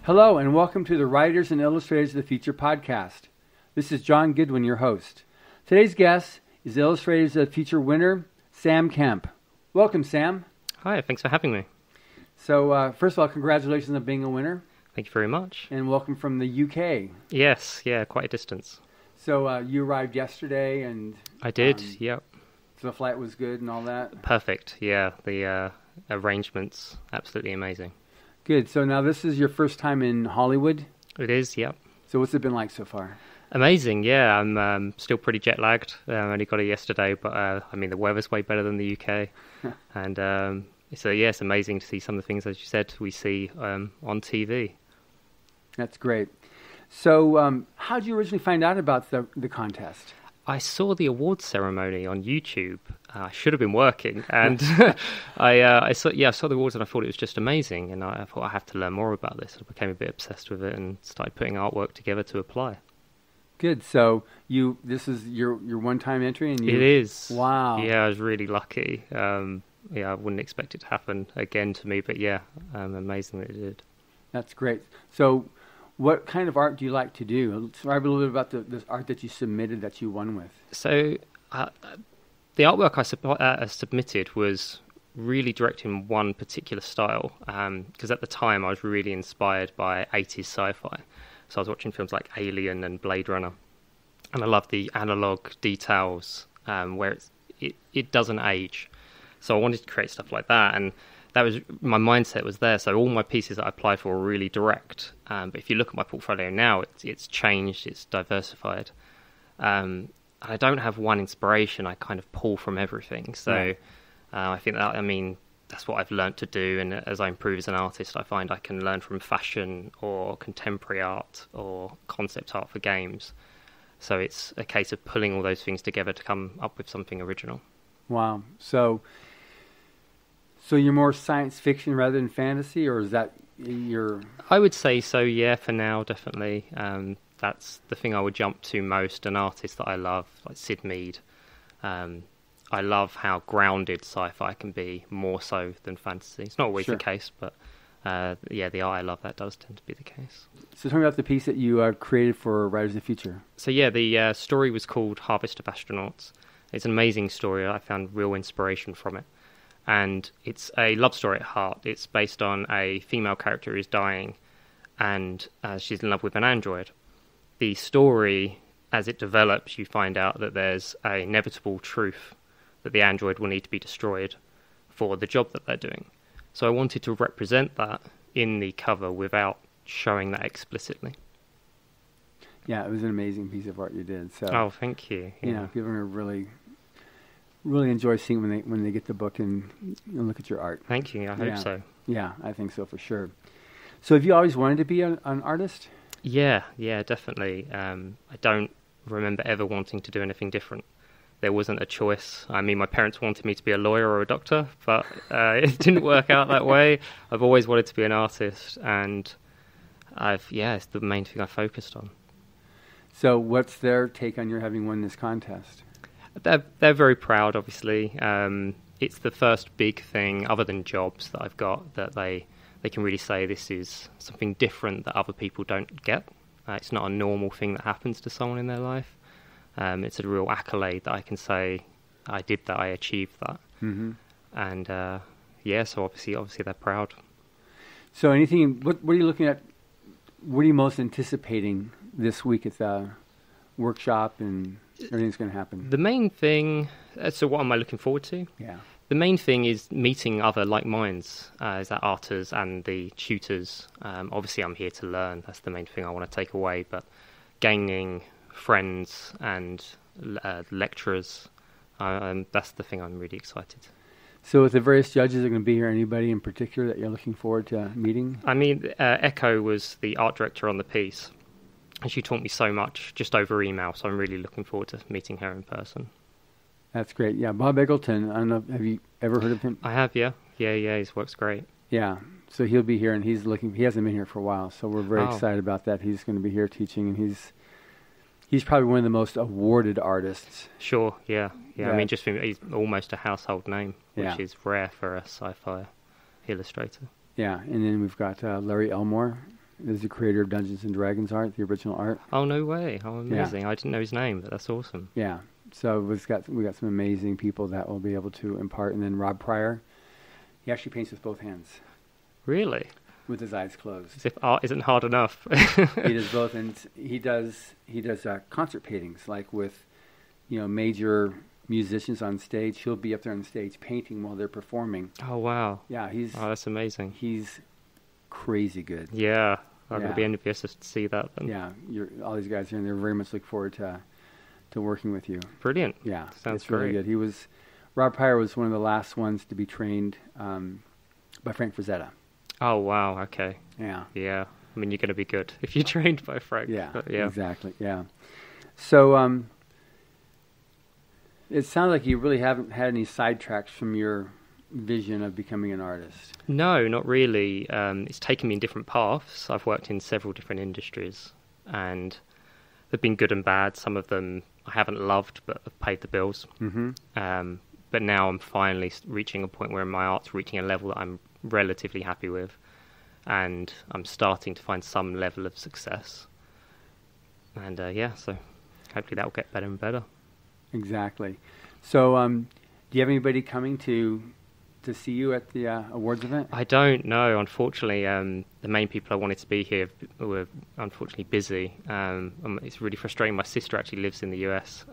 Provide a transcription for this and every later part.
Hello, and welcome to the Writers and Illustrators of the Future podcast. This is John Goodwin, your host. Today's guest is Illustrators of the Future winner, Sam Kemp. Welcome, Sam. Hi, thanks for having me. So, first of all, congratulations on being a winner. Thank you very much. And welcome from the UK. Yes, yeah, quite a distance. So, you arrived yesterday and... I did, yep. So the flight was good and all that? Perfect, yeah. The arrangements, absolutely amazing. Good. So now this is your first time in Hollywood? It is, yep. So what's it been like so far? Amazing, yeah. I'm still pretty jet lagged. I only got it yesterday, but the weather's way better than the UK. And so, yeah, it's amazing to see some of the things, as you said, we see on TV. That's great. So how did you originally find out about the contest? I saw the awards ceremony on YouTube. I should have been working, and I saw the awards, and I thought it was just amazing. And I thought I have to learn more about this. I became a bit obsessed with it and started putting artwork together to apply. Good. So this is your one-time entry, and it is. Wow. Yeah, I was really lucky. I wouldn't expect it to happen again to me, but yeah, amazing that it did. That's great. So, what kind of art do you like to do? Describe a little bit about the art that you submitted that you won with. So, the artwork I submitted was really directed in one particular style, because at the time I was really inspired by 80s sci-fi. So I was watching films like Alien and Blade Runner, and I love the analog details where it doesn't age. So I wanted to create stuff like that, and that was my mindset was there. So all my pieces that I applied for were really direct. But if you look at my portfolio now, it's changed, it's diversified. I don't have one inspiration. I kind of pull from everything. So right. I think that's what I've learned to do. And as I improve as an artist, I find I can learn from fashion or contemporary art or concept art for games. So it's a case of pulling all those things together to come up with something original. Wow. So you're more science fiction rather than fantasy, or is that your... I would say so, yeah, for now, definitely. That's the thing I would jump to most. An artist that I love, like Sid Mead. I love how grounded sci-fi can be, more so than fantasy. It's not always the case, but the art I love, that does tend to be the case. So tell me about the piece that you created for Writers of the Future. So yeah, the story was called Harvest of Astronauts. It's an amazing story. I found real inspiration from it. And it's a love story at heart. It's based on a female character who's dying, and she's in love with an android. The story, as it develops, you find out that there's an inevitable truth that the android will need to be destroyed for the job that they're doing. So I wanted to represent that in the cover without showing that explicitly. Yeah, it was an amazing piece of art you did. So, oh, thank you. Yeah. You know, people are really enjoy seeing when they get the book and look at your art. Thank you. I hope so. Yeah, I think so for sure. So have you always wanted to be an artist? Yeah, definitely. I don't remember ever wanting to do anything different. There wasn't a choice. I mean, my parents wanted me to be a lawyer or a doctor, but it didn't work out that way. I've always wanted to be an artist, and it's the main thing I focused on. So what's their take on your having won this contest? They're very proud, obviously. It's the first big thing, other than jobs, that I've got, that they can really say this is something different that other people don't get. It's not a normal thing that happens to someone in their life. It's a real accolade that I can say, I did that, I achieved that. Mm-hmm. And so obviously they're proud. So what are you looking at, what are you most anticipating this week at the workshop and everything's going to happen? The main thing, so what am I looking forward to? Yeah. The main thing is meeting other like minds, is that artists and the tutors. Obviously I'm here to learn, that's the main thing I want to take away, but gaining friends and lecturers, that's the thing I'm really excited. So with the various judges that are going to be here, anybody in particular that you're looking forward to meeting? I mean, Echo was the art director on the piece, and she taught me so much just over email, so I'm really looking forward to meeting her in person. That's great. Yeah, Bob Eggleton, I don't know, have you ever heard of him? I have, yeah. Yeah, his work's great. Yeah, so he'll be here, and he hasn't been here for a while, so we're very excited about that. He's going to be here teaching, and he's probably one of the most awarded artists. Sure, yeah. I mean, he's almost a household name, which is rare for a sci-fi illustrator. Yeah, and then we've got Larry Elmore. is the creator of Dungeons and Dragons art, the original art. Oh, no way. Oh, amazing. Yeah. I didn't know his name, but that's awesome. Yeah. So we got some amazing people that will be able to impart. And then Rob Pryor, he actually paints with both hands. Really? With his eyes closed. As if art isn't hard enough. He does both, and he does concert paintings, like with, major musicians on stage. He'll be up there on stage painting while they're performing. Oh, wow. Yeah, that's amazing. He's crazy good. Yeah, I'm going to be envious to see that then. Yeah, all these guys are in there. Very much look forward to working with you. Brilliant. Yeah, sounds it's really good. Rob Pryor was one of the last ones to be trained by Frank Frazetta. Oh, wow. Okay. Yeah. Yeah. I mean, you're going to be good if you're trained by Frank. Yeah, yeah. Exactly. Yeah. So it sounds like you really haven't had any sidetracks from your vision of becoming an artist. No, not really. It's taken me in different paths. I've worked in several different industries, and they've been good and bad. Some of them I haven't loved, but have paid the bills. Mm-hmm. But now I'm finally reaching a point where my art's reaching a level that I'm relatively happy with, and I'm starting to find some level of success. And so hopefully that will get better and better. Exactly. So do you have anybody coming to see you at the awards event? I don't know, unfortunately. The main people I wanted to be here were unfortunately busy. It's really frustrating. My sister actually lives in the US.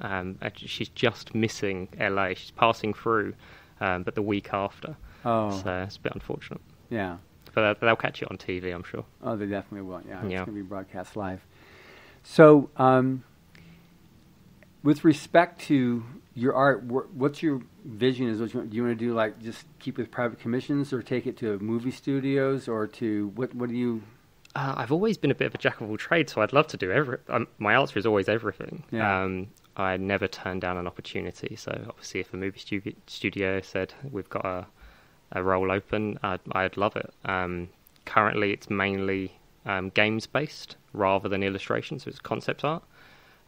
She's just missing LA. She's passing through, but the week after. Oh. So it's a bit unfortunate. Yeah. But they'll catch it on TV, I'm sure. Oh, they definitely will. Yeah, it's going to be broadcast live. So with respect to your art, what's your vision? Do you want to do, like, just keep with private commissions, or take it to movie studios, or to what do you? I've always been a bit of a jack of all trades, so I'd love to do my answer is always everything. Yeah. I never turn down an opportunity. So obviously, if a movie studio said we've got a role open, I'd love it. Currently, it's mainly games based rather than illustration, so it's concept art.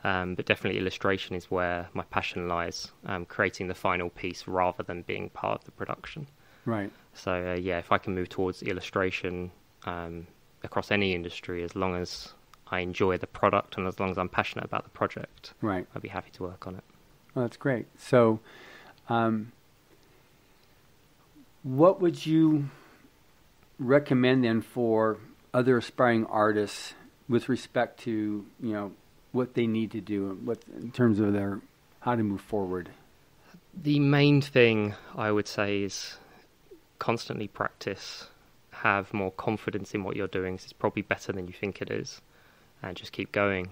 But definitely illustration is where my passion lies, creating the final piece rather than being part of the production. Right. So, if I can move towards illustration across any industry, as long as I enjoy the product and as long as I'm passionate about the project, right, I'd be happy to work on it. Well, that's great. So what would you recommend then for other aspiring artists with respect to, what they need to do, in terms of how to move forward? The main thing I would say is constantly practice, have more confidence in what you're doing. It's probably better than you think it is, and just keep going.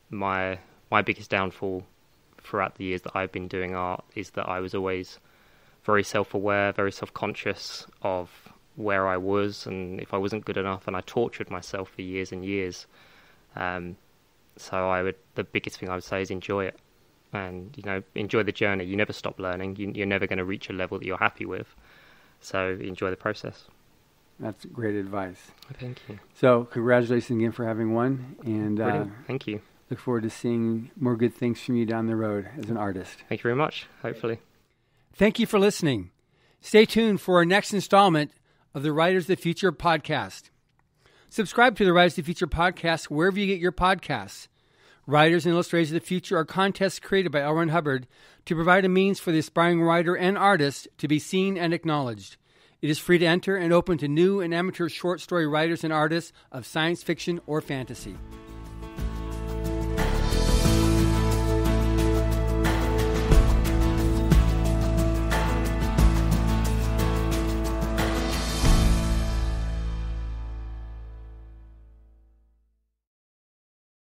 My biggest downfall throughout the years that I've been doing art is that I was always very self-aware, very self-conscious of where I was and if I wasn't good enough, and I tortured myself for years and years. So the biggest thing I would say is enjoy it, and enjoy the journey. You never stop learning. You're never going to reach a level that you're happy with. So enjoy the process. That's great advice. Thank you. So congratulations again for having won, and thank you. Look forward to seeing more good things from you down the road as an artist. Thank you very much. Hopefully. Thank you for listening. Stay tuned for our next installment of the Writers of the Future podcast. Subscribe to the Writers of the Future podcast wherever you get your podcasts. Writers and Illustrators of the Future are contests created by L. Ron Hubbard to provide a means for the aspiring writer and artist to be seen and acknowledged. It is free to enter and open to new and amateur short story writers and artists of science fiction or fantasy.